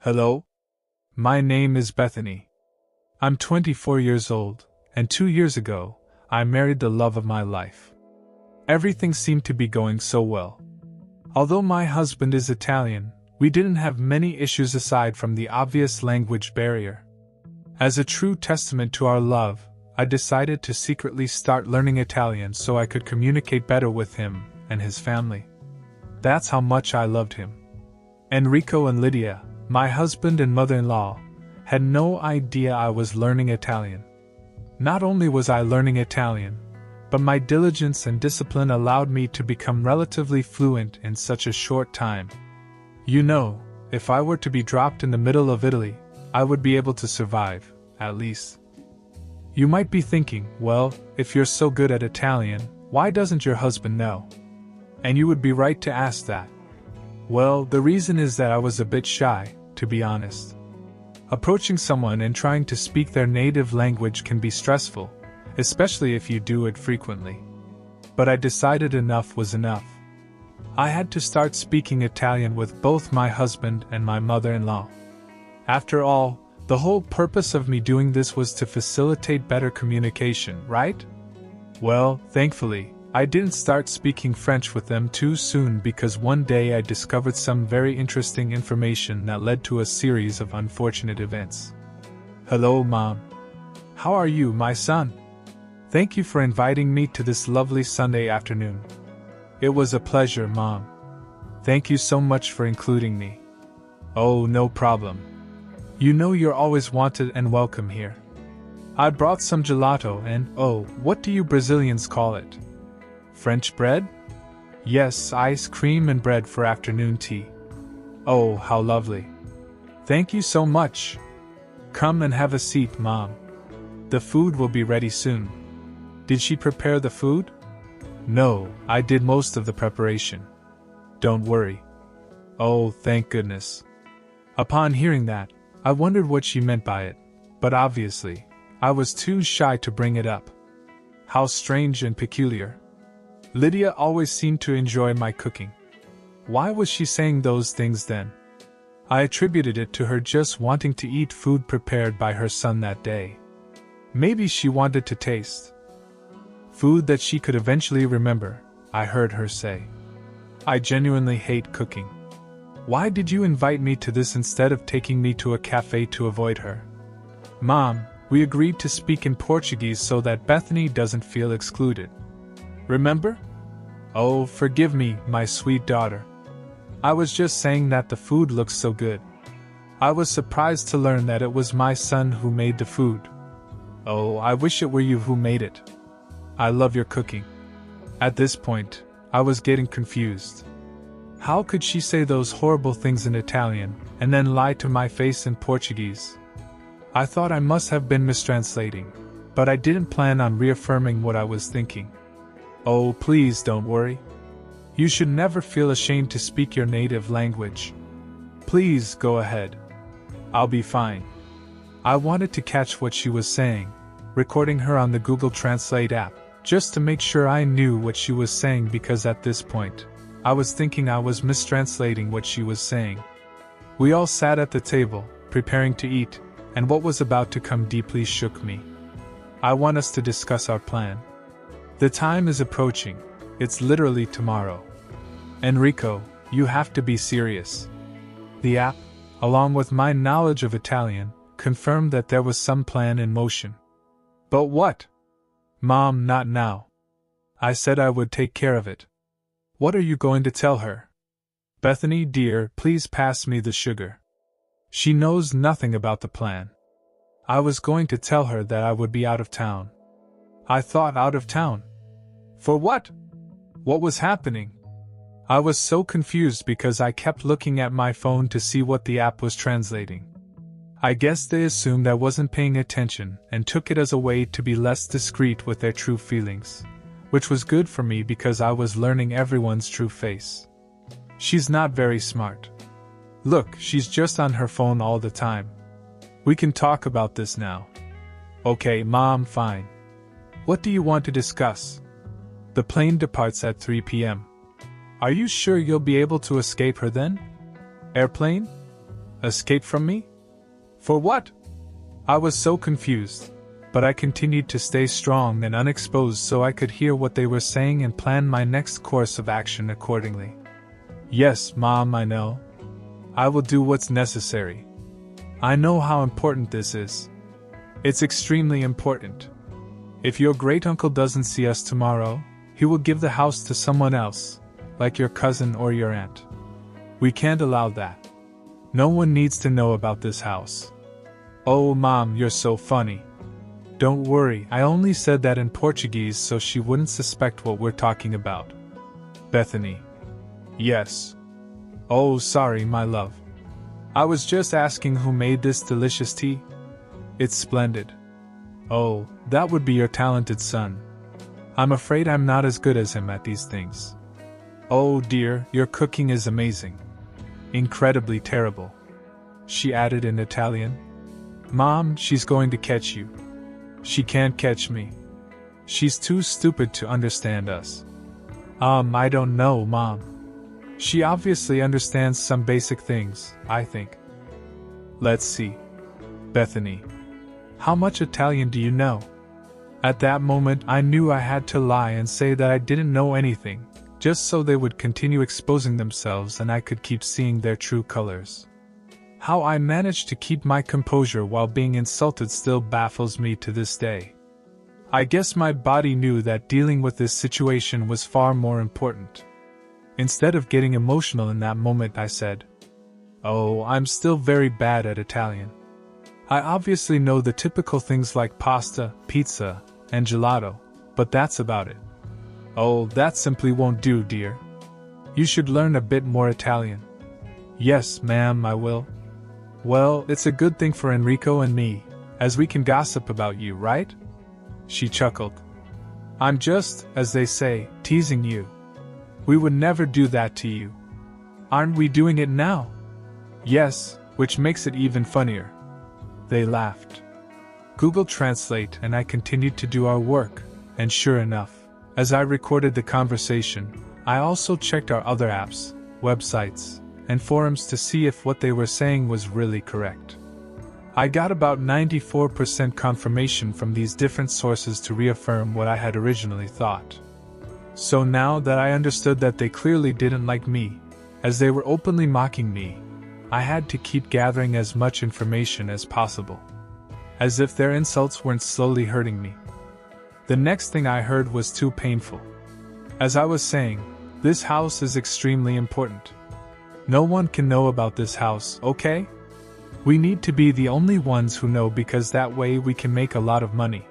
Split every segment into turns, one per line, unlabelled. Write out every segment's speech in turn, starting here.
Hello? My name is Bethany. I'm 24 years old, and 2 years ago, I married the love of my life. Everything seemed to be going so well. Although my husband is Italian, we didn't have many issues aside from the obvious language barrier. As a true testament to our love, I decided to secretly start learning Italian so I could communicate better with him and his family. That's how much I loved him. Enrico and Lydia, my husband and mother-in-law, had no idea I was learning Italian. Not only was I learning Italian, but my diligence and discipline allowed me to become relatively fluent in such a short time. You know, if I were to be dropped in the middle of Italy, I would be able to survive, at least. You might be thinking, well, if you're so good at Italian, why doesn't your husband know? And you would be right to ask that. Well, the reason is that I was a bit shy, to be honest. Approaching someone and trying to speak their native language can be stressful, especially if you do it frequently. But I decided enough was enough. I had to start speaking Italian with both my husband and my mother-in-law. After all, the whole purpose of me doing this was to facilitate better communication, right? Well, thankfully, I didn't start speaking French with them too soon because one day I discovered some very interesting information that led to a series of unfortunate events. Hello, Mom. How are you, my son? Thank you for inviting me to this lovely Sunday afternoon. It was a pleasure, Mom. Thank you so much for including me. Oh, no problem. You know you're always wanted and welcome here. I brought some gelato and, oh, what do you Brazilians call it? French bread? Yes, ice cream and bread for afternoon tea. Oh, how lovely. Thank you so much. Come and have a seat, Mom. The food will be ready soon. Did she prepare the food? No, I did most of the preparation. Don't worry. Oh, thank goodness. Upon hearing that, I wondered what she meant by it, but obviously, I was too shy to bring it up. How strange and peculiar. Lydia always seemed to enjoy my cooking. Why was she saying those things then? I attributed it to her just wanting to eat food prepared by her son that day. Maybe she wanted to taste food that she could eventually remember, I heard her say. I genuinely hate cooking. Why did you invite me to this instead of taking me to a cafe to avoid her? Mom, we agreed to speak in Portuguese so that Bethany doesn't feel excluded. Remember? Oh, forgive me, my sweet daughter. I was just saying that the food looks so good. I was surprised to learn that it was my son who made the food. Oh, I wish it were you who made it. I love your cooking. At this point, I was getting confused. How could she say those horrible things in Italian, and then lie to my face in Portuguese? I thought I must have been mistranslating, but I didn't plan on reaffirming what I was thinking. Oh, please don't worry. You should never feel ashamed to speak your native language. Please go ahead. I'll be fine. I wanted to catch what she was saying, recording her on the Google Translate app, just to make sure I knew what she was saying because at this point, I was thinking I was mistranslating what she was saying. We all sat at the table, preparing to eat, and what was about to come deeply shook me. I want us to discuss our plan. The time is approaching. It's literally tomorrow. Enrico, you have to be serious. The app, along with my knowledge of Italian, confirmed that there was some plan in motion. But what? Mom, not now. I said I would take care of it. What are you going to tell her? Bethany, dear, please pass me the sugar. She knows nothing about the plan. I was going to tell her that I would be out of town. I thought out of town. For what? What was happening? I was so confused because I kept looking at my phone to see what the app was translating. I guess they assumed I wasn't paying attention and took it as a way to be less discreet with their true feelings, which was good for me because I was learning everyone's true face. She's not very smart. Look, she's just on her phone all the time. We can talk about this now. Okay, Mom, fine. What do you want to discuss? The plane departs at 3 p.m. Are you sure you'll be able to escape her then? Airplane? Escape from me? For what? I was so confused, but I continued to stay strong and unexposed so I could hear what they were saying and plan my next course of action accordingly. Yes, Mom, I know. I will do what's necessary. I know how important this is. It's extremely important. If your great-uncle doesn't see us tomorrow, he will give the house to someone else, like your cousin or your aunt. We can't allow that. No one needs to know about this house. Oh, Mom, you're so funny. Don't worry, I only said that in Portuguese so she wouldn't suspect what we're talking about. Bethany. Yes. Oh, sorry, my love. I was just asking who made this delicious tea. It's splendid. Oh, that would be your talented son. I'm afraid I'm not as good as him at these things. Oh dear, your cooking is amazing. Incredibly terrible. She added in Italian. Mom, she's going to catch you. She can't catch me. She's too stupid to understand us. I don't know, Mom. She obviously understands some basic things, I think. Let's see. Bethany. How much Italian do you know? At that moment I knew I had to lie and say that I didn't know anything, just so they would continue exposing themselves and I could keep seeing their true colors. How I managed to keep my composure while being insulted still baffles me to this day. I guess my body knew that dealing with this situation was far more important. Instead of getting emotional in that moment, I said, "Oh, I'm still very bad at Italian. I obviously know the typical things like pasta, pizza, and gelato, but that's about it." "Oh, that simply won't do, dear. You should learn a bit more Italian." "Yes, ma'am, I will." "Well, it's a good thing for Enrico and me, as we can gossip about you, right?" She chuckled. "I'm just, as they say, teasing you. We would never do that to you. Aren't we doing it now?" "Yes, which makes it even funnier." They laughed. Google Translate and I continued to do our work, and sure enough, as I recorded the conversation, I also checked our other apps, websites, and forums to see if what they were saying was really correct. I got about 94% confirmation from these different sources to reaffirm what I had originally thought. So now that I understood that they clearly didn't like me, as they were openly mocking me, I had to keep gathering as much information as possible. As if their insults weren't slowly hurting me. The next thing I heard was too painful. As I was saying, this house is extremely important. No one can know about this house, okay? We need to be the only ones who know because that way we can make a lot of money.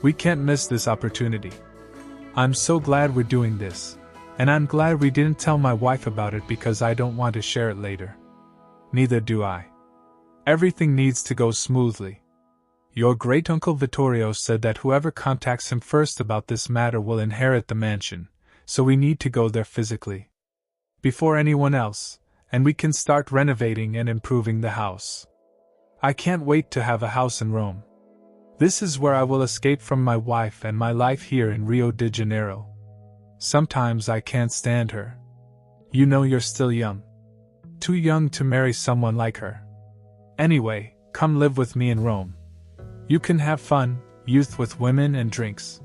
We can't miss this opportunity. I'm so glad we're doing this, and I'm glad we didn't tell my wife about it because I don't want to share it later. Neither do I. Everything needs to go smoothly. Your great-uncle Vittorio said that whoever contacts him first about this matter will inherit the mansion, so we need to go there physically. Before anyone else, and we can start renovating and improving the house. I can't wait to have a house in Rome. This is where I will escape from my wife and my life here in Rio de Janeiro. Sometimes I can't stand her. You know you're still young. Too young to marry someone like her. Anyway, come live with me in Rome. You can have fun, youth with women and drinks.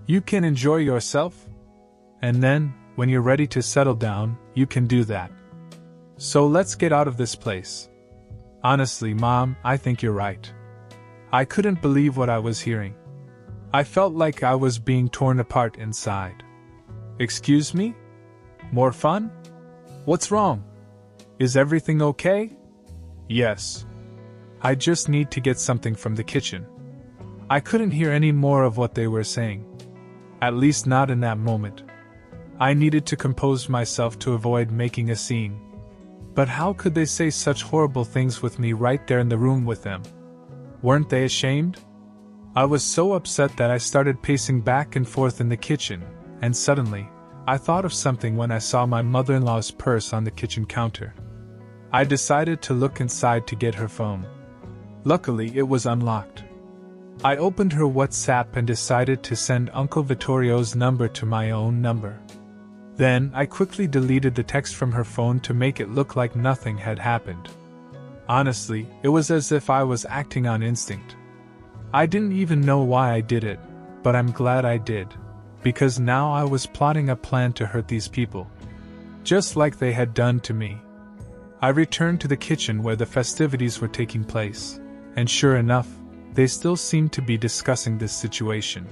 You can enjoy yourself. And then, when you're ready to settle down, you can do that. So let's get out of this place. Honestly, Mom, I think you're right. I couldn't believe what I was hearing. I felt like I was being torn apart inside. Excuse me? More fun? What's wrong? Is everything okay? Yes. I just need to get something from the kitchen. I couldn't hear any more of what they were saying. At least not in that moment. I needed to compose myself to avoid making a scene. But how could they say such horrible things with me right there in the room with them? Weren't they ashamed? I was so upset that I started pacing back and forth in the kitchen, and suddenly, I thought of something when I saw my mother-in-law's purse on the kitchen counter. I decided to look inside to get her phone. Luckily, it was unlocked. I opened her WhatsApp and decided to send Uncle Vittorio's number to my own number. Then, I quickly deleted the text from her phone to make it look like nothing had happened. Honestly, it was as if I was acting on instinct. I didn't even know why I did it, but I'm glad I did, because now I was plotting a plan to hurt these people, just like they had done to me. I returned to the kitchen where the festivities were taking place, and sure enough, they still seemed to be discussing this situation.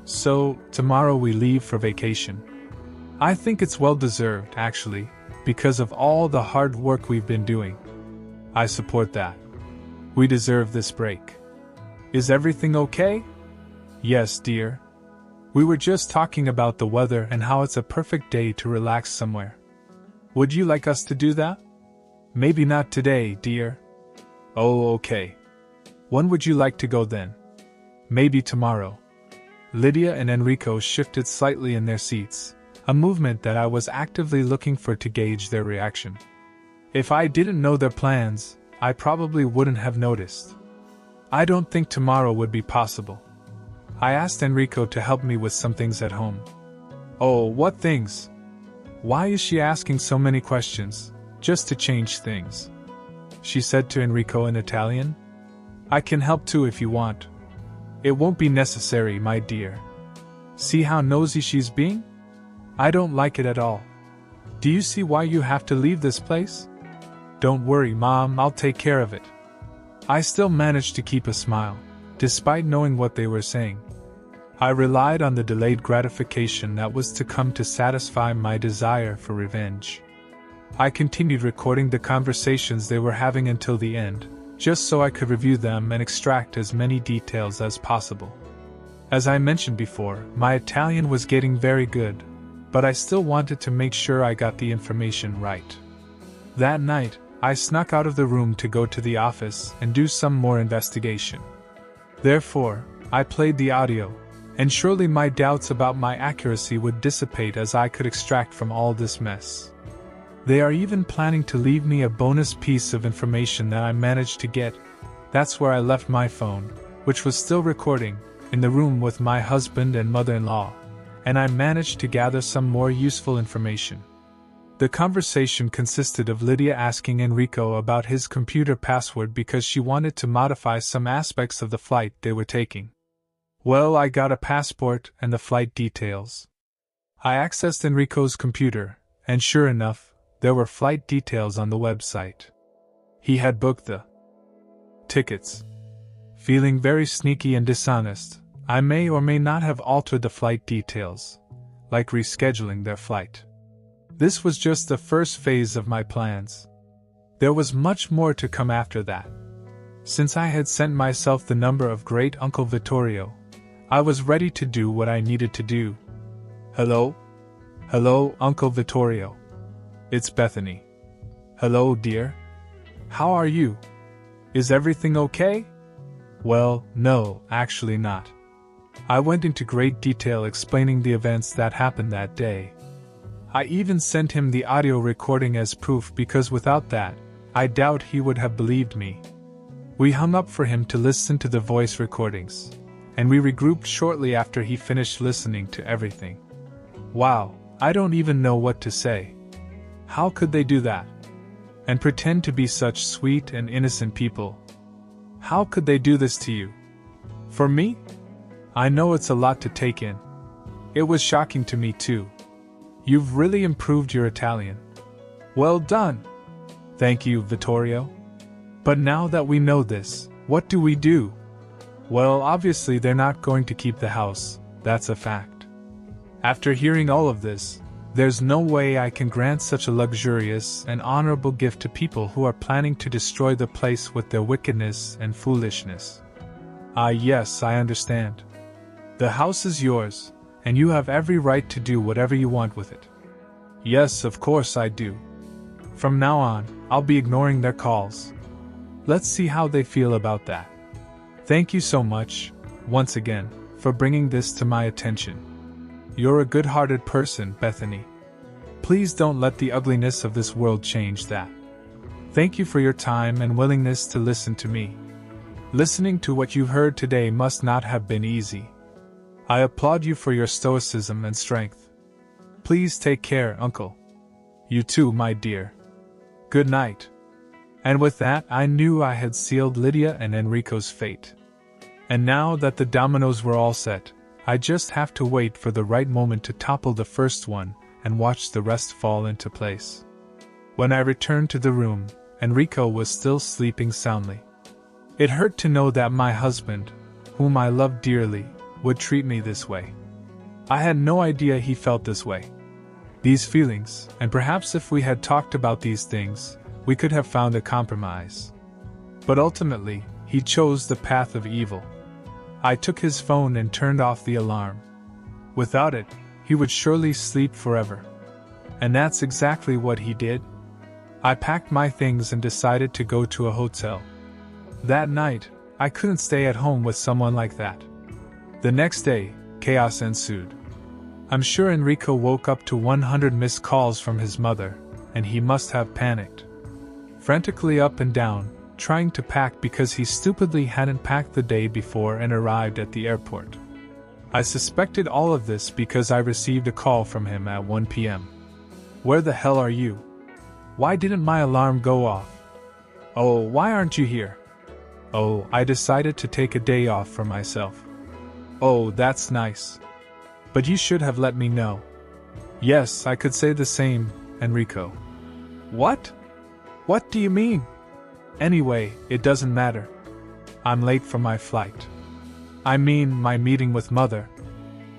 So, tomorrow we leave for vacation. I think it's well deserved, actually, because of all the hard work we've been doing. I support that. We deserve this break. Is everything okay? Yes, dear. We were just talking about the weather and how it's a perfect day to relax somewhere. Would you like us to do that? Maybe not today, dear. Oh, okay. When would you like to go then? Maybe tomorrow. Lydia and Enrico shifted slightly in their seats, a movement that I was actively looking for to gauge their reaction. If I didn't know their plans, I probably wouldn't have noticed. I don't think tomorrow would be possible. I asked Enrico to help me with some things at home. Oh, what things? Why is she asking so many questions, just to change things? She said to Enrico in Italian. I can help too if you want. It won't be necessary, my dear. See how nosy she's being? I don't like it at all. Do you see why you have to leave this place? Don't worry, Mom, I'll take care of it. I still managed to keep a smile, despite knowing what they were saying. I relied on the delayed gratification that was to come to satisfy my desire for revenge. I continued recording the conversations they were having until the end, just so I could review them and extract as many details as possible. As I mentioned before, my Italian was getting very good, but I still wanted to make sure I got the information right. That night, I snuck out of the room to go to the office and do some more investigation. Therefore, I played the audio, and surely my doubts about my accuracy would dissipate as I could extract from all this mess. They are even planning to leave me a bonus piece of information that I managed to get. That's where I left my phone, which was still recording, in the room with my husband and mother-in-law, and I managed to gather some more useful information. The conversation consisted of Lydia asking Enrico about his computer password because she wanted to modify some aspects of the flight they were taking. Well, I got a passport and the flight details. I accessed Enrico's computer, and sure enough, there were flight details on the website. He had booked the tickets. Feeling very sneaky and dishonest, I may or may not have altered the flight details, like rescheduling their flight. This was just the first phase of my plans. There was much more to come after that. Since I had sent myself the number of Great Uncle Vittorio, I was ready to do what I needed to do. Hello? Hello, Uncle Vittorio. It's Bethany. Hello, dear. How are you? Is everything okay? Well, no, actually not. I went into great detail explaining the events that happened that day. I even sent him the audio recording as proof because without that, I doubt he would have believed me. We hung up for him to listen to the voice recordings, and we regrouped shortly after he finished listening to everything. Wow, I don't even know what to say. How could they do that? And pretend to be such sweet and innocent people? How could they do this to you? For me? I know it's a lot to take in. It was shocking to me too. You've really improved your Italian. Well done! Thank you, Vittorio. But now that we know this, what do we do? Well, obviously they're not going to keep the house, that's a fact. After hearing all of this, there's no way I can grant such a luxurious and honorable gift to people who are planning to destroy the place with their wickedness and foolishness. Ah, yes, I understand. The house is yours, and you have every right to do whatever you want with it. Yes, of course I do. From now on, I'll be ignoring their calls. Let's see how they feel about that. Thank you so much, once again, for bringing this to my attention. You're a good-hearted person, Bethany. Please don't let the ugliness of this world change that. Thank you for your time and willingness to listen to me. Listening to what you've heard today must not have been easy. I applaud you for your stoicism and strength. Please take care, Uncle. You too, my dear. Good night. And with that, I knew I had sealed Lydia and Enrico's fate. And now that the dominoes were all set, I just have to wait for the right moment to topple the first one and watch the rest fall into place. When I returned to the room, Enrico was still sleeping soundly. It hurt to know that my husband, whom I loved dearly, would treat me this way. I had no idea he felt this way. These feelings, and perhaps if we had talked about these things, we could have found a compromise. But ultimately, he chose the path of evil. I took his phone and turned off the alarm. Without it, he would surely sleep forever. And that's exactly what he did. I packed my things and decided to go to a hotel. That night, I couldn't stay at home with someone like that. The next day, chaos ensued. I'm sure Enrico woke up to 100 missed calls from his mother, and he must have panicked. Frantically up and down, trying to pack because he stupidly hadn't packed the day before and arrived at the airport. I suspected all of this because I received a call from him at 1 p.m. Where the hell are you? Why didn't my alarm go off? Oh, why aren't you here? Oh, I decided to take a day off for myself. Oh, that's nice. But you should have let me know. Yes, I could say the same, Enrico. What? What do you mean? Anyway, it doesn't matter. I'm late for my flight. I mean, my meeting with Mother.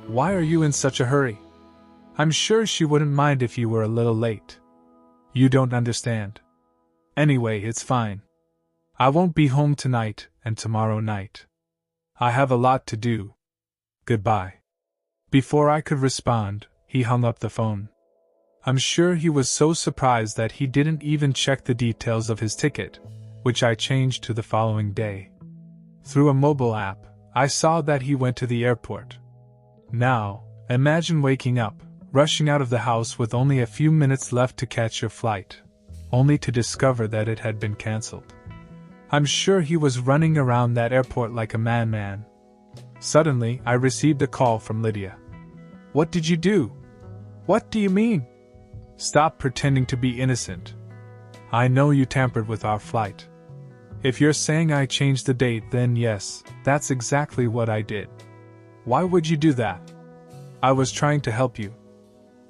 Why are you in such a hurry? I'm sure she wouldn't mind if you were a little late. You don't understand. Anyway, it's fine. I won't be home tonight and tomorrow night. I have a lot to do. Goodbye. Before I could respond, he hung up the phone. I'm sure he was so surprised that he didn't even check the details of his ticket, which I changed to the following day. Through a mobile app, I saw that he went to the airport. Now, imagine waking up, rushing out of the house with only a few minutes left to catch your flight, only to discover that it had been cancelled. I'm sure he was running around that airport like a madman. Suddenly, I received a call from Lydia. What did you do? What do you mean? Stop pretending to be innocent. I know you tampered with our flight. If you're saying I changed the date, then yes, that's exactly what I did. Why would you do that? I was trying to help you.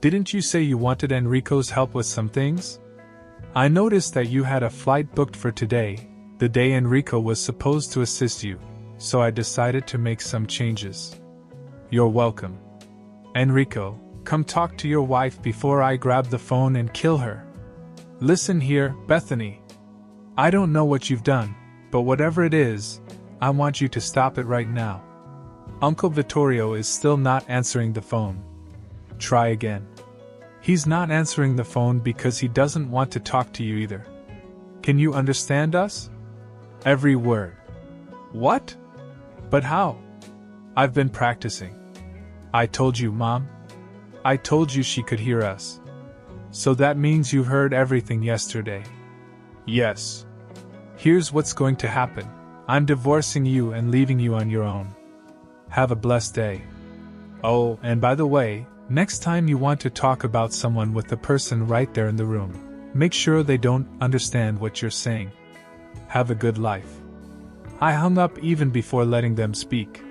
Didn't you say you wanted Enrico's help with some things? I noticed that you had a flight booked for today, the day Enrico was supposed to assist you, so I decided to make some changes. You're welcome. Enrico, come talk to your wife before I grab the phone and kill her. Listen here, Bethany. I don't know what you've done, but whatever it is, I want you to stop it right now. Uncle Vittorio is still not answering the phone. Try again. He's not answering the phone because he doesn't want to talk to you either. Can you understand us? Every word. What? But how? I've been practicing. I told you, Mom. I told you she could hear us. So that means you heard everything yesterday. Yes. Here's what's going to happen. I'm divorcing you and leaving you on your own. Have a blessed day. Oh, and by the way, next time you want to talk about someone with the person right there in the room, make sure they don't understand what you're saying. Have a good life. I hung up even before letting them speak.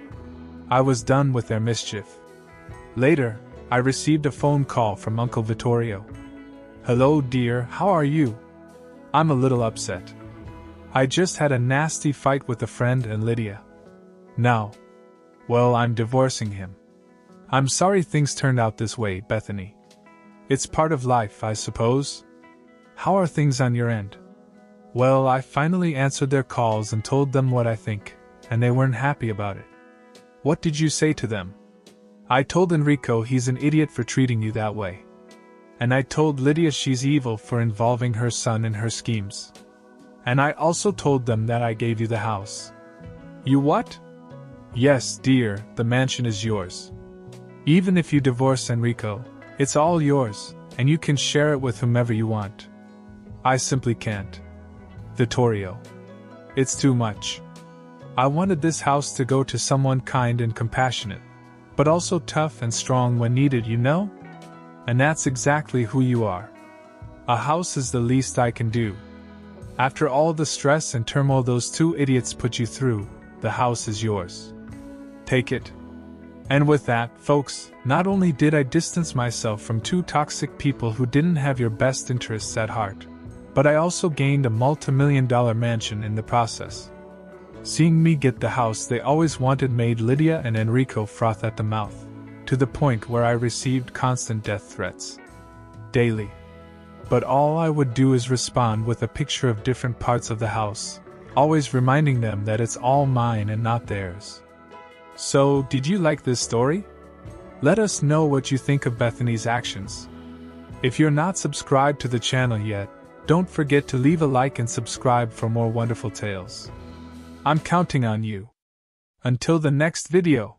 I was done with their mischief. Later, I received a phone call from Uncle Vittorio. Hello, dear, how are you? I'm a little upset. I just had a nasty fight with a friend and Lydia. Now, well, I'm divorcing him. I'm sorry things turned out this way, Bethany. It's part of life, I suppose. How are things on your end? Well, I finally answered their calls and told them what I think, and they weren't happy about it. What did you say to them? I told Enrico he's an idiot for treating you that way. And I told Lydia she's evil for involving her son in her schemes. And I also told them that I gave you the house. You what? Yes, dear, the mansion is yours. Even if you divorce Enrico, it's all yours, and you can share it with whomever you want. I simply can't. Vittorio. It's too much. I wanted this house to go to someone kind and compassionate, but also tough and strong when needed, you know? And that's exactly who you are. A house is the least I can do. After all the stress and turmoil those two idiots put you through, the house is yours. Take it. And with that, folks, not only did I distance myself from two toxic people who didn't have your best interests at heart, but I also gained a multi-million-dollar mansion in the process. Seeing me get the house they always wanted made Lydia and Enrico froth at the mouth, to the point where I received constant death threats. Daily. But all I would do is respond with a picture of different parts of the house, always reminding them that it's all mine and not theirs. So, did you like this story? Let us know what you think of Bethany's actions. If you're not subscribed to the channel yet, don't forget to leave a like and subscribe for more wonderful tales. I'm counting on you. Until the next video.